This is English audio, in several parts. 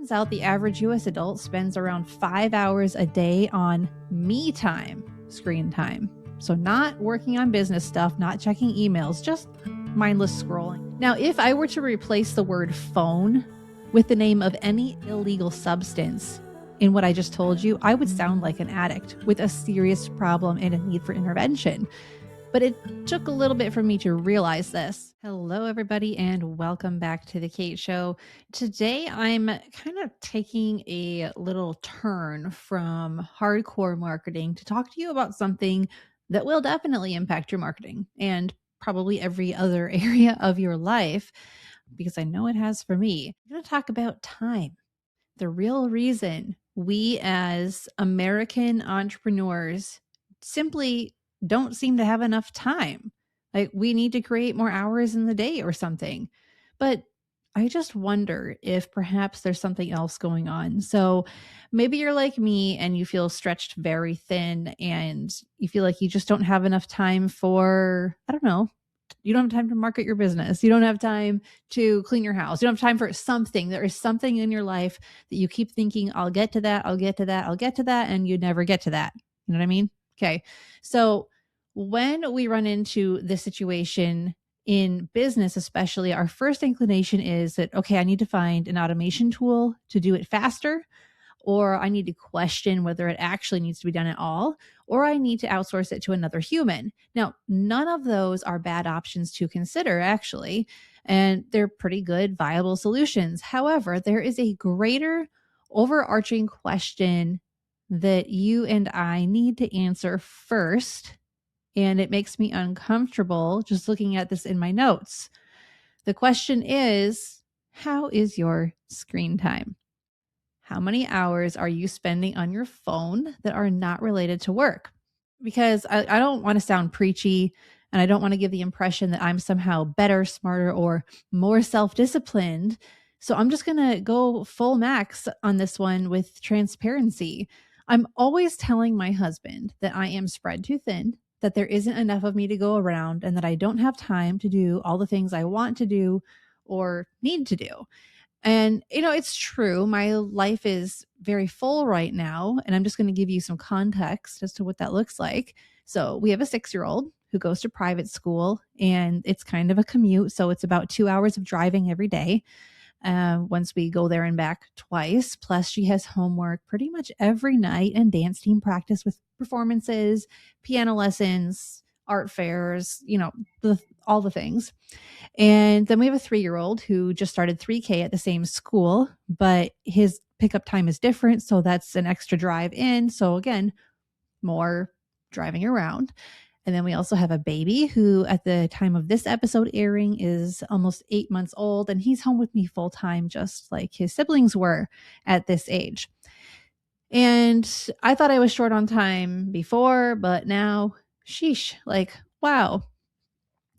Turns out the average US adult spends around 5 hours a day on me time, screen time. So, not working on business stuff, not checking emails, just mindless scrolling. Now, if I were to replace the word phone with the name of any illegal substance in what I just told you, I would sound like an addict with a serious problem and a need for intervention. But it took a little bit for me to realize this. Hello, everybody, and welcome back to The Kate Show. Today, I'm kind of taking a little turn from hardcore marketing to talk to you about something that will definitely impact your marketing and probably every other area of your life, because I know it has for me. I'm going to talk about time. The real reason we as American entrepreneurs simply don't seem to have enough time. Like, we need to create more hours in the day or something. But I just wonder if perhaps there's something else going on. So maybe you're like me and you feel stretched very thin and you feel like you just don't have enough time for, I don't know, you don't have time to market your business. You don't have time to clean your house. You don't have time for something. There is something in your life that you keep thinking, I'll get to that, I'll get to that, I'll get to that, and you never get to that. You know what I mean? Okay. So when we run into this situation in business, especially, our first inclination is that, okay, I need to find an automation tool to do it faster, or I need to question whether it actually needs to be done at all, or I need to outsource it to another human. Now, none of those are bad options to consider, actually, and they're pretty good, viable solutions. However, there is a greater overarching question that you and I need to answer first, and it makes me uncomfortable just looking at this in my notes. The question is, how is your screen time? How many hours are you spending on your phone that are not related to work? Because I don't want to sound preachy, and I don't want to give the impression that I'm somehow better, smarter, or more self-disciplined. So I'm just going to go full max on this one with transparency. I'm always telling my husband that I am spread too thin, that there isn't enough of me to go around, and that I don't have time to do all the things I want to do or need to do. And, it's true. My life is very full right now. And I'm just going to give you some context as to what that looks like. So we have a 6-year-old who goes to private school, and it's kind of a commute. So it's about 2 hours of driving every day. Once we go there and back twice. Plus, she has homework pretty much every night and dance team practice with performances, piano lessons, art fairs, all the things. And then we have a 3-year-old who just started 3K at the same school, but his pickup time is different. So that's an extra drive in. So again, more driving around. And then we also have a baby who, at the time of this episode airing, is almost 8 months old. And he's home with me full time, just like his siblings were at this age. And I thought I was short on time before, but now, sheesh, like, wow.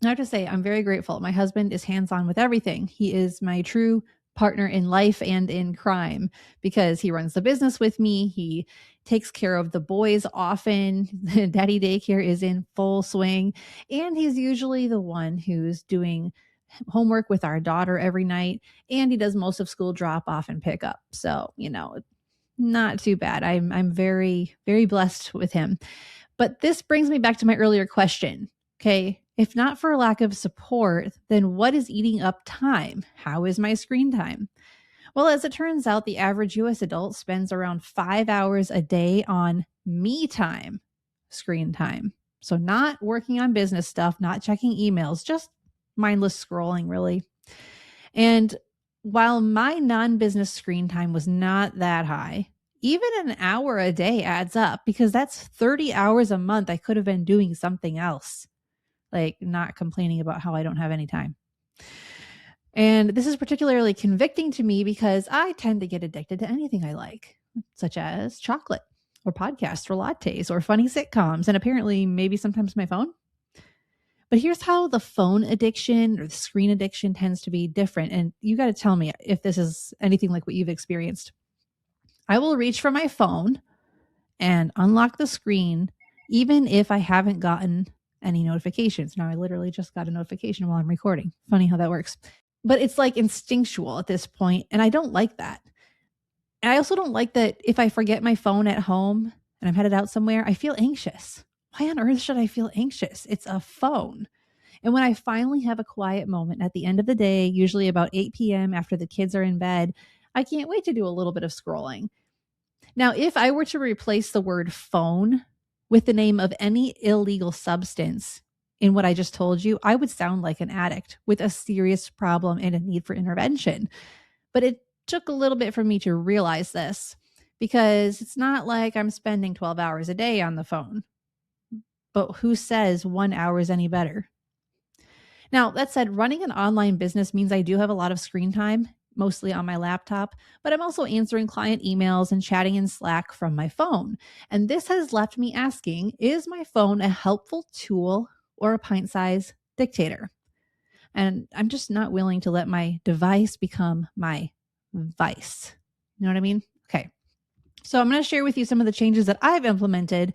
I have to say, I'm very grateful. My husband is hands-on with everything. He is my true partner in life and in crime, because he runs the business with me. He takes care of the boys often. The daddy daycare is in full swing. And he's usually the one who's doing homework with our daughter every night. And he does most of school drop off and pick up. So, not too bad. I'm very, very blessed with him. But this brings me back to my earlier question. Okay. If not for lack of support, then what is eating up time? How is my screen time? Well, as it turns out, the average US adult spends around 5 hours a day on me time, screen time. So not working on business stuff, not checking emails, just mindless scrolling, really. And while my non-business screen time was not that high, even an hour a day adds up, because that's 30 hours a month I could have been doing something else, like not complaining about how I don't have any time. And this is particularly convicting to me because I tend to get addicted to anything I like, such as chocolate or podcasts or lattes or funny sitcoms, and apparently maybe sometimes my phone. But here's how the phone addiction or the screen addiction tends to be different. And you got to tell me if this is anything like what you've experienced. I will reach for my phone and unlock the screen, even if I haven't gotten any notifications. Now, I literally just got a notification while I'm recording. Funny how that works. But it's like instinctual at this point, and I don't like that. And I also don't like that if I forget my phone at home and I'm headed out somewhere, I feel anxious. Why on earth should I feel anxious? It's a phone. And when I finally have a quiet moment at the end of the day, usually about 8 p.m. after the kids are in bed, I can't wait to do a little bit of scrolling. Now, if I were to replace the word phone with the name of any illegal substance in what I just told you, I would sound like an addict with a serious problem and a need for intervention. But it took a little bit for me to realize this because it's not like I'm spending 12 hours a day on the phone. But who says 1 hour is any better? Now, that said, running an online business means I do have a lot of screen time, mostly on my laptop, but I'm also answering client emails and chatting in Slack from my phone. And this has left me asking, is my phone a helpful tool or a pint size dictator? And I'm just not willing to let my device become my vice. You know what I mean? Okay. So I'm going to share with you some of the changes that I've implemented,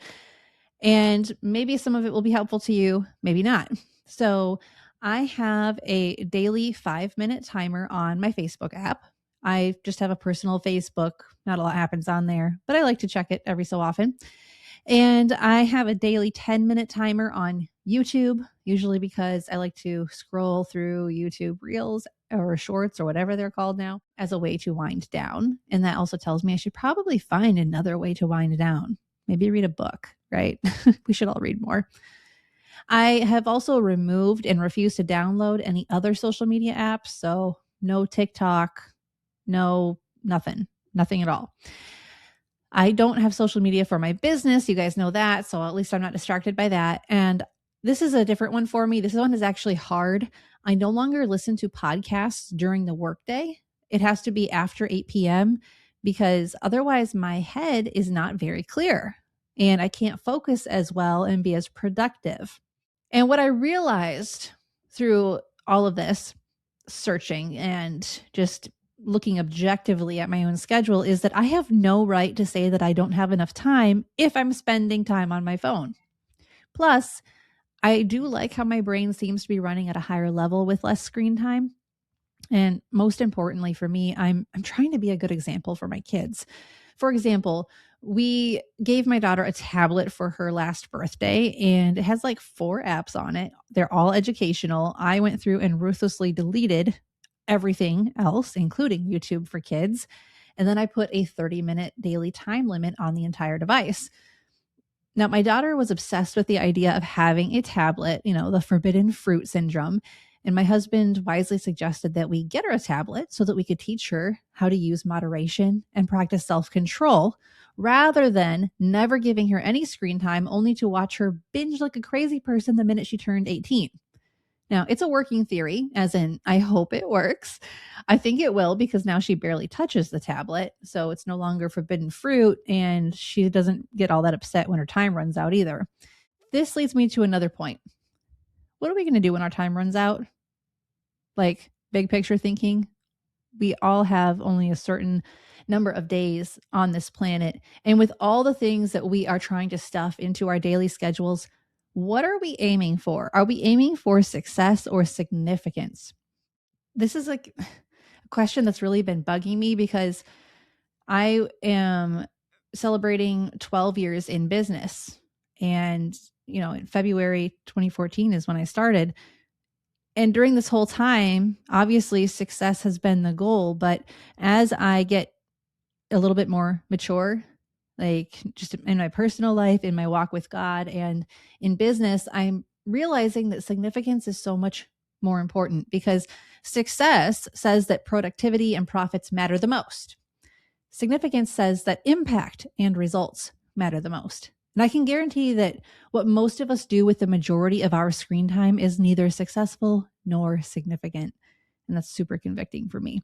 and maybe some of it will be helpful to you, maybe not. So I have a daily 5-minute timer on my Facebook app. I just have a personal Facebook. Not a lot happens on there, but I like to check it every so often. And I have a daily 10-minute timer on YouTube, usually because I like to scroll through YouTube reels or shorts or whatever they're called now as a way to wind down. And that also tells me I should probably find another way to wind down. Maybe read a book, right? We should all read more. I have also removed and refused to download any other social media apps. So no TikTok, no nothing at all. I don't have social media for my business. You guys know that. So at least I'm not distracted by that. And this is a different one for me. This one is actually hard. I no longer listen to podcasts during the workday. It has to be after 8 p.m. because otherwise my head is not very clear and I can't focus as well and be as productive. And what I realized through all of this searching and just looking objectively at my own schedule is that I have no right to say that I don't have enough time if I'm spending time on my phone. Plus, I do like how my brain seems to be running at a higher level with less screen time. And most importantly for me, I'm trying to be a good example for my kids. For example, we gave my daughter a tablet for her last birthday, and it has like 4 apps on it. They're all educational. I went through and ruthlessly deleted everything else, including YouTube for kids. And then I put a 30-minute daily time limit on the entire device. Now, my daughter was obsessed with the idea of having a tablet, the forbidden fruit syndrome. And my husband wisely suggested that we get her a tablet so that we could teach her how to use moderation and practice self control rather than never giving her any screen time only to watch her binge like a crazy person the minute she turned 18. Now, it's a working theory, as in, I hope it works. I think it will because now she barely touches the tablet. So it's no longer forbidden fruit and she doesn't get all that upset when her time runs out either. This leads me to another point. What are we going to do when our time runs out? Like big picture thinking, we all have only a certain number of days on this planet. And with all the things that we are trying to stuff into our daily schedules, what are we aiming for? Are we aiming for success or significance? This is a question that's really been bugging me because I am celebrating 12 years in business. And, in February 2014 is when I started. And during this whole time, obviously success has been the goal. But as I get a little bit more mature, like just in my personal life, in my walk with God, and in business, I'm realizing that significance is so much more important because success says that productivity and profits matter the most. Significance says that impact and results matter the most. And I can guarantee that what most of us do with the majority of our screen time is neither successful nor significant. And that's super convicting for me.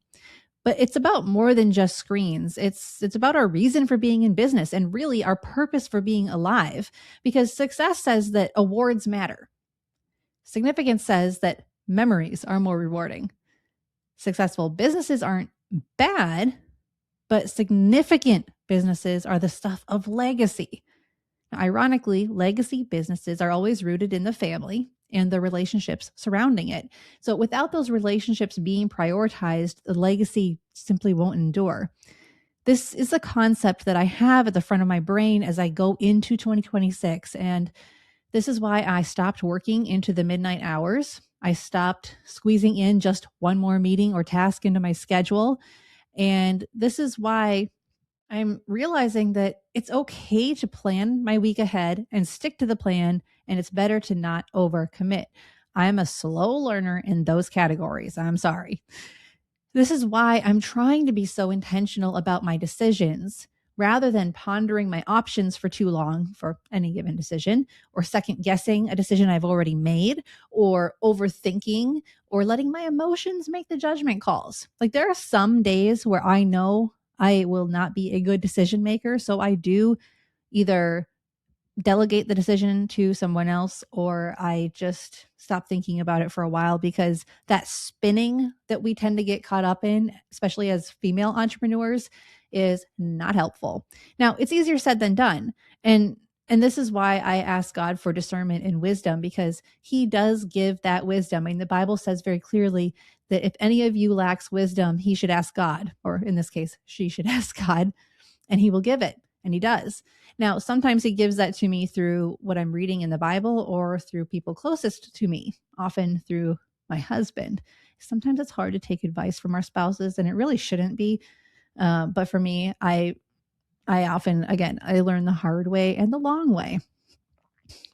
But it's about more than just screens. It's about our reason for being in business and really our purpose for being alive. Because success says that awards matter. Significance says that memories are more rewarding. Successful businesses aren't bad, but significant businesses are the stuff of legacy. Now, ironically, legacy businesses are always rooted in the family and the relationships surrounding it. So without those relationships being prioritized, the legacy simply won't endure. This is a concept that I have at the front of my brain as I go into 2026. And this is why I stopped working into the midnight hours. I stopped squeezing in just one more meeting or task into my schedule. And this is why I'm realizing that it's okay to plan my week ahead and stick to the plan, and it's better to not overcommit. I'm a slow learner in those categories. I'm sorry. This is why I'm trying to be so intentional about my decisions rather than pondering my options for too long for any given decision, or second guessing a decision I've already made, or overthinking, or letting my emotions make the judgment calls. Like, there are some days where I know I will not be a good decision maker. So I do either delegate the decision to someone else, or I just stop thinking about it for a while, because that spinning that we tend to get caught up in, especially as female entrepreneurs, is not helpful. Now, it's easier said than done. And this is why I ask God for discernment and wisdom, because he does give that wisdom. I mean, the Bible says very clearly that if any of you lacks wisdom, he should ask God, or in this case, she should ask God, and he will give it. And he does. Now, sometimes he gives that to me through what I'm reading in the Bible or through people closest to me, often through my husband. Sometimes it's hard to take advice from our spouses, and it really shouldn't be. But for me, I often, again, I learn the hard way and the long way.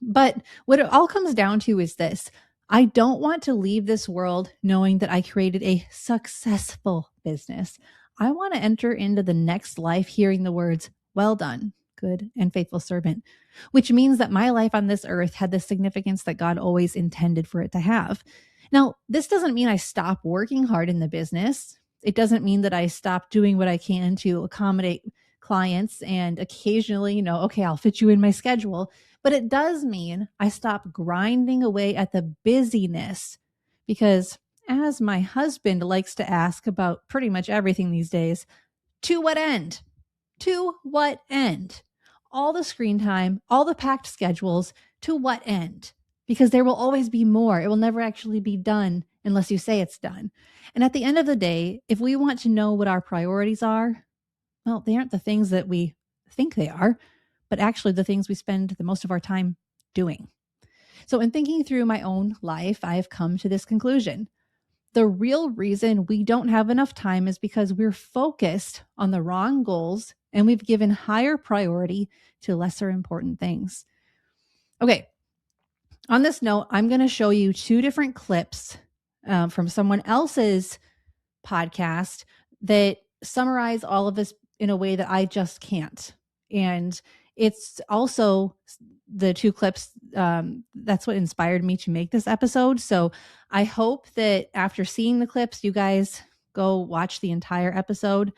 But what it all comes down to is this: I don't want to leave this world knowing that I created a successful business. I want to enter into the next life hearing the words, "Well done, good and faithful servant," which means that my life on this earth had the significance that God always intended for it to have. Now, this doesn't mean I stop working hard in the business. It doesn't mean that I stop doing what I can to accommodate clients and occasionally, okay, I'll fit you in my schedule. But it does mean I stop grinding away at the busyness, because, as my husband likes to ask about pretty much everything these days, to what end? To what end? All the screen time, all the packed schedules, to what end? Because there will always be more. It will never actually be done unless you say it's done. And at the end of the day, if we want to know what our priorities are, well, they aren't the things that we think they are, but actually the things we spend the most of our time doing. So, in thinking through my own life, I have come to this conclusion. The real reason we don't have enough time is because we're focused on the wrong goals and we've given higher priority to lesser important things. Okay, on this note, I'm going to show you two different clips from someone else's podcast that summarize all of this in a way that I just can't. And it's also the two clips, that's what inspired me to make this episode. So I hope that after seeing the clips, you guys go watch the entire episode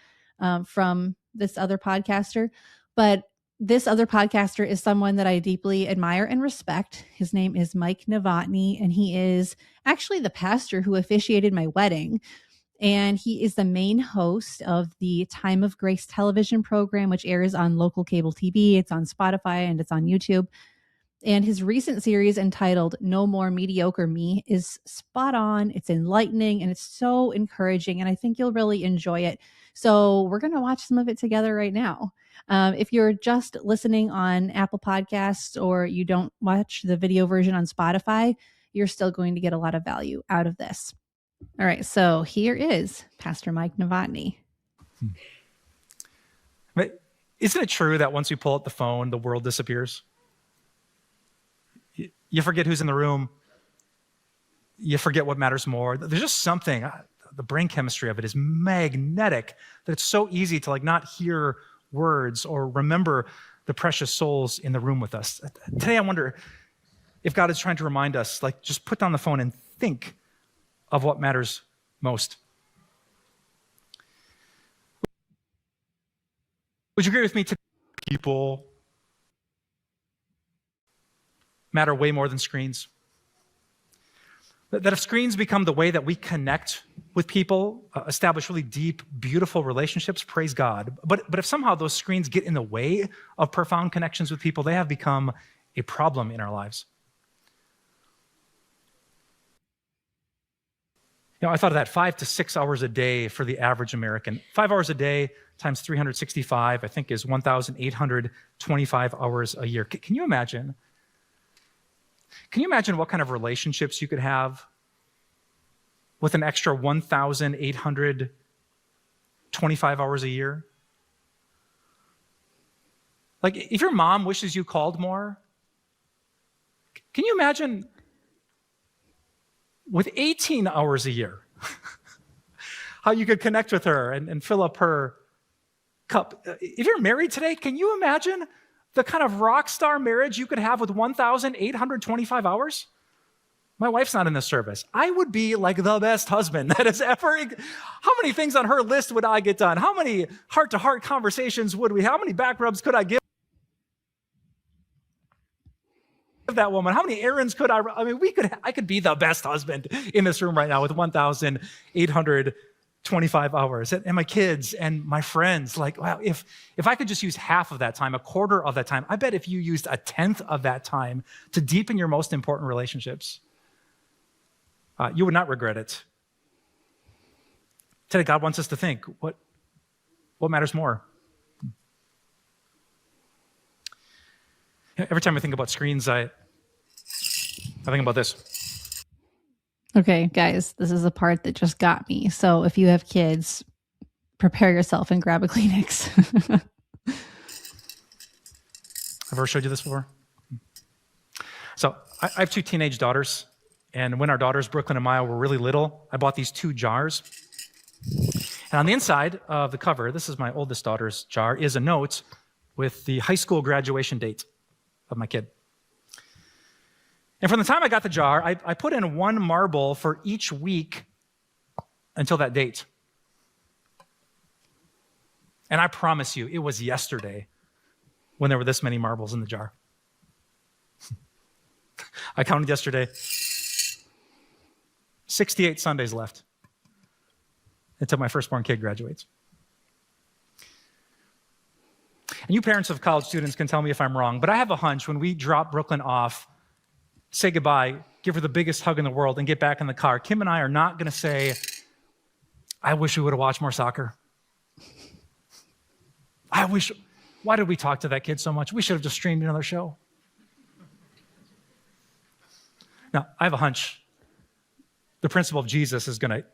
from this other podcaster. But this other podcaster is someone that I deeply admire and respect. His name is Mike Novotny, and he is actually the pastor who officiated my wedding. And he is the main host of the Time of Grace television program, which airs on local cable TV. It's on Spotify and it's on YouTube. And his recent series entitled No More Mediocre Me is spot on. It's enlightening and it's so encouraging. And I think you'll really enjoy it. So we're going to watch some of it together right now. If you're just listening on Apple Podcasts or you don't watch the video version on Spotify, you're still going to get a lot of value out of this. All right, so here is Pastor Mike Novotny. But isn't it true that once you pull out the phone, the world disappears? You forget who's in the room. You forget what matters more. There's just something, the brain chemistry of it is magnetic, that it's so easy to not hear words or remember the precious souls in the room with us. Today, I wonder if God is trying to remind us, just put down the phone and think of what matters most. Would you agree with me today? People matter way more than screens. That if screens become the way that we connect with people, establish really deep, beautiful relationships, praise God. But if somehow those screens get in the way of profound connections with people, they have become a problem in our lives. I thought of that 5 to 6 hours a day for the average American. 5 hours a day, times 365, I think, is 1,825 hours a year. Can you imagine? Can you imagine what kind of relationships you could have with an extra 1,825 hours a year? Like, if your mom wishes you called more, can you imagine with 18 hours a year how you could connect with her and fill up her cup? If you're married today, can you imagine the kind of rock star marriage you could have with 1,825 hours? My wife's not in this service. I would be like the best husband that has ever. How many things on her list would I get done? How many heart-to-heart conversations would we have? How many back rubs could I give that woman? How many errands could I mean, I could be the best husband in this room right now with 1,825 hours. And my kids and my friends, like, wow, if I could just use half of that time, a quarter of that time, I bet if you used a tenth of that time to deepen your most important relationships, you would not regret it. Today, God wants us to think, what matters more? Every time I think about screens, I think about this. Okay, guys, this is a part that just got me. So if you have kids, prepare yourself and grab a Kleenex. I've ever showed you this before? So I have two teenage daughters, and when our daughters, Brooklyn and Maya, were really little, I bought these 2 jars. And on the inside of the cover, this is my oldest daughter's jar, is a note with the high school graduation date of my kid. And from the time I got the jar, I put in 1 marble for each week until that date. And I promise you, it was yesterday when there were this many marbles in the jar. I counted yesterday, 68 Sundays left until my firstborn kid graduates. And you parents of college students can tell me if I'm wrong, but I have a hunch when we drop Brooklyn off, say goodbye, give her the biggest hug in the world, and get back in the car, Kim and I are not going to say, I wish we would have watched more soccer. Why did we talk to that kid so much? We should have just streamed another show. Now, I have a hunch. The principle of Jesus is going to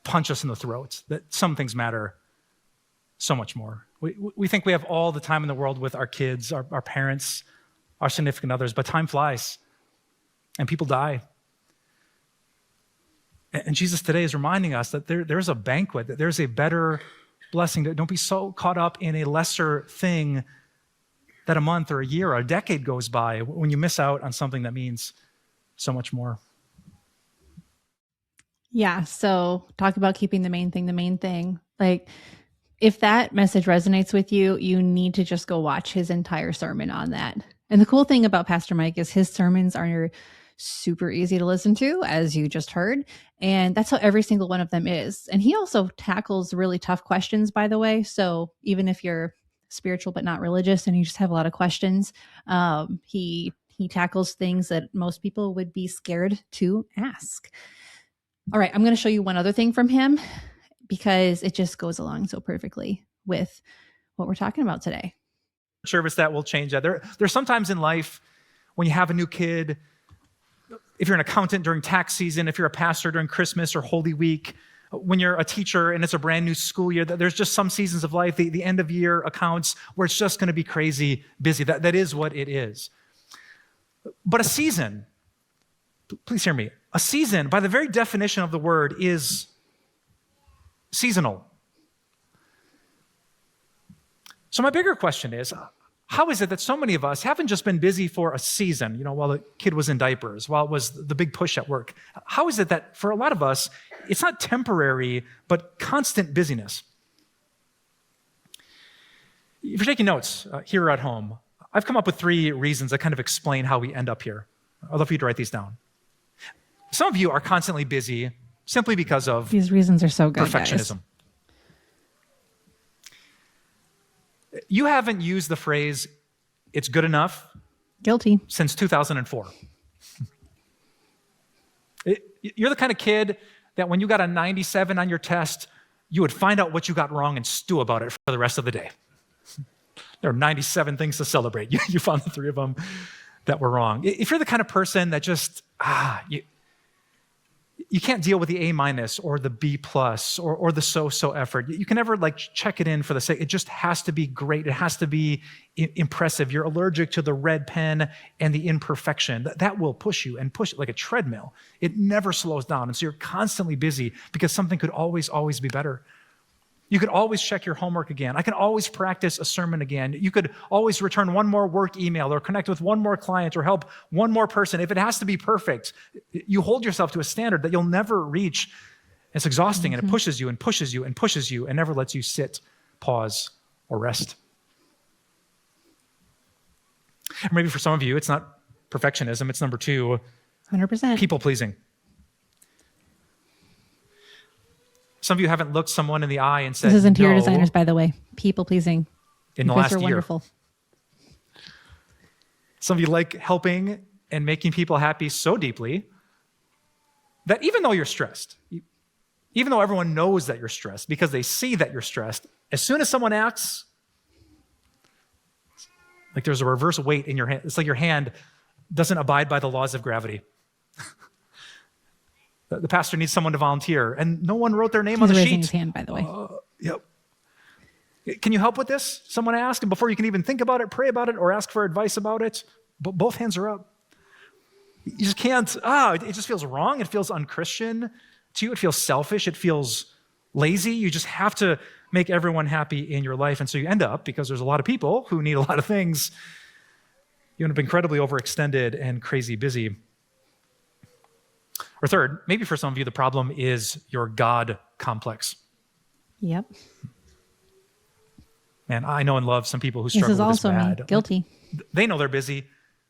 punch us in the throat, that some things matter so much more. We think we have all the time in the world with our kids, our parents, our significant others, but time flies and people die. And Jesus today is reminding us that there's a banquet, that there's a better blessing. Don't be so caught up in a lesser thing that a month or a year or a decade goes by when you miss out on something that means so much more. Yeah. So talk about keeping the main thing. Like, if that message resonates with you, you need to just go watch his entire sermon on that. And the cool thing about Pastor Mike is his sermons are super easy to listen to, as you just heard. And that's how every single one of them is. And he also tackles really tough questions, by the way. So even if you're spiritual but not religious and you just have a lot of questions, he tackles things that most people would be scared to ask. All right, I'm going to show you one other thing from him because it just goes along so perfectly with what we're talking about today. Service that will change that. There's sometimes in life when you have a new kid, if you're an accountant during tax season, if you're a pastor during Christmas or Holy Week, when you're a teacher and it's a brand new school year, there's just some seasons of life, the end of year accounts, where it's just going to be crazy busy. That is what it is. But a season, please hear me, a season, by the very definition of the word, is seasonal. So my bigger question is, how is it that so many of us haven't just been busy for a season, while the kid was in diapers, while it was the big push at work? How is it that for a lot of us, it's not temporary, but constant busyness? If you're taking notes here or at home, I've come up with 3 reasons that kind of explain how we end up here. I'd love for you to write these down. Some of you are constantly busy simply because of these reasons are so good, perfectionism. Guys. You haven't used the phrase, it's good enough. Guilty. Since 2004. You're the kind of kid that when you got a 97 on your test, you would find out what you got wrong and stew about it for the rest of the day. There are 97 things to celebrate. You found the 3 of them that were wrong. If you're the kind of person that just, you can't deal with the A- or the B+ or the so-so effort. You can never like check it in for the sake. It just has to be great. It has to be impressive. You're allergic to the red pen and the imperfection. That will push you and push it like a treadmill. It never slows down. And so you're constantly busy because something could always be better. You could always check your homework again. I can always practice a sermon again. You could always return one more work email or connect with one more client or help one more person. If it has to be perfect, you hold yourself to a standard that you'll never reach. It's exhausting and it pushes you and pushes you and pushes you and never lets you sit, pause, or rest. Or maybe for some of you, it's not perfectionism. It's number 2, 100%. people pleasing. Some of you haven't looked someone in the eye and said, this is interior no, designers, by the way. People pleasing. in the last are year. Wonderful. Some of you like helping and making people happy so deeply that even though you're stressed, even though everyone knows that you're stressed because they see that you're stressed, as soon as someone acts, like there's a reverse weight in your hand. It's like your hand doesn't abide by the laws of gravity. The pastor needs someone to volunteer, and no one wrote their name on the sheet. He's raising his hand, by the way. Yep. Can you help with this? Someone asked, and before you can even think about it, pray about it, or ask for advice about it, both hands are up. You just can't, it just feels wrong. It feels unchristian to you. It feels selfish. It feels lazy. You just have to make everyone happy in your life. And so you end up, because there's a lot of people who need a lot of things, you end up incredibly overextended and crazy busy. Or third, maybe for some of you, the problem is your God complex. Yep. Man, I know and love some people who struggle This is with this also bad. me. Guilty. They know they're busy.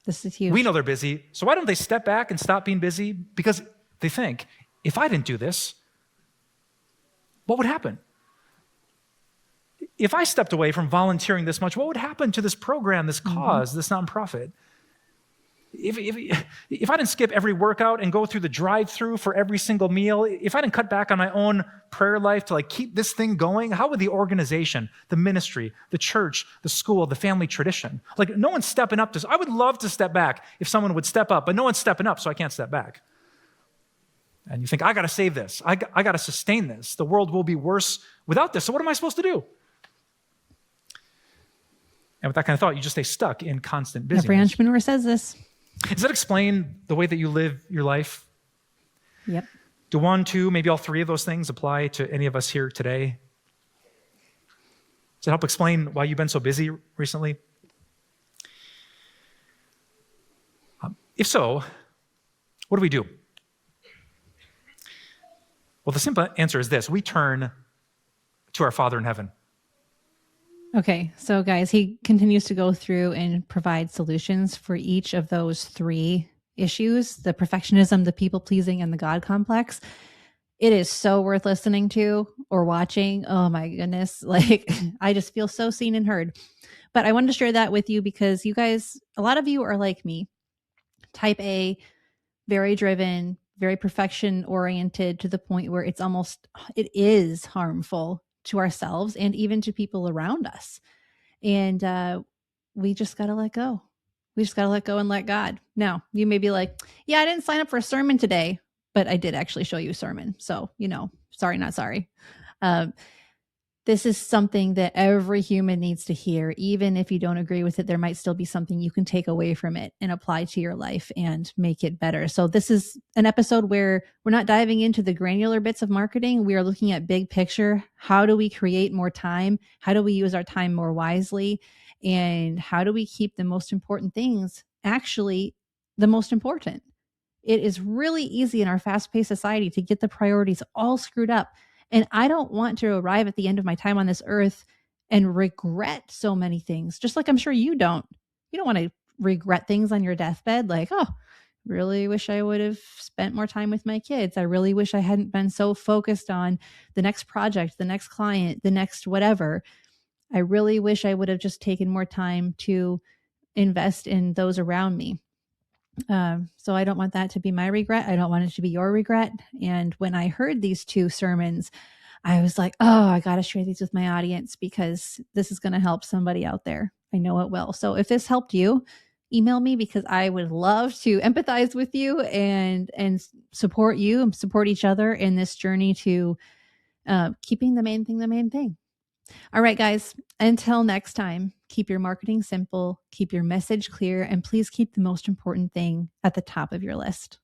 This is huge. We know they're busy. So why don't they step back and stop being busy? Because they think, if I didn't do this, what would happen? If I stepped away from volunteering this much, what would happen to this program, this cause, this nonprofit? If I didn't skip every workout and go through the drive-through for every single meal, if I didn't cut back on my own prayer life to like keep this thing going, how would the organization, the ministry, the church, the school, the family tradition, like no one's stepping up to, I would love to step back if someone would step up, but no one's stepping up, so I can't step back. And you think, I got to save this. I got to sustain this. The world will be worse without this. So what am I supposed to do? And with that kind of thought, you just stay stuck in constant busyness. Every entrepreneur says this. Does that explain the way that you live your life? Yep. Do 1, 2, maybe all 3 of those things apply to any of us here today? Does it help explain why you've been so busy recently? If so, what do we do? Well, the simple answer is this. We turn to our Father in heaven. Okay, so guys, he continues to go through and provide solutions for each of those 3 issues, the perfectionism, the people-pleasing, and the God complex. It is so worth listening to or watching. Oh my goodness. Like, I just feel so seen and heard. But I wanted to share that with you because you guys, a lot of you are like me, type A, very driven, very perfection-oriented to the point where it is harmful to ourselves and even to people around us. And we just got to let go. We just got to let go and let God. Now, you may be like, yeah, I didn't sign up for a sermon today, but I did actually show you a sermon. So, sorry, not sorry. This is something that every human needs to hear. Even if you don't agree with it, there might still be something you can take away from it and apply to your life and make it better. So this is an episode where we're not diving into the granular bits of marketing. We are looking at big picture. How do we create more time? How do we use our time more wisely? And how do we keep the most important things actually the most important? It is really easy in our fast-paced society to get the priorities all screwed up. And I don't want to arrive at the end of my time on this earth and regret so many things, just like I'm sure you don't. You don't want to regret things on your deathbed, like, oh, really wish I would have spent more time with my kids. I really wish I hadn't been so focused on the next project, the next client, the next whatever. I really wish I would have just taken more time to invest in those around me. So I don't want that to be my regret. I don't want it to be your regret. And when I heard these 2 sermons, I was like, oh, I got to share these with my audience because this is going to help somebody out there. I know it will. So if this helped you, email me because I would love to empathize with you and support you and support each other in this journey to keeping the main thing the main thing. All right, guys, until next time, keep your marketing simple, keep your message clear, and please keep the most important thing at the top of your list.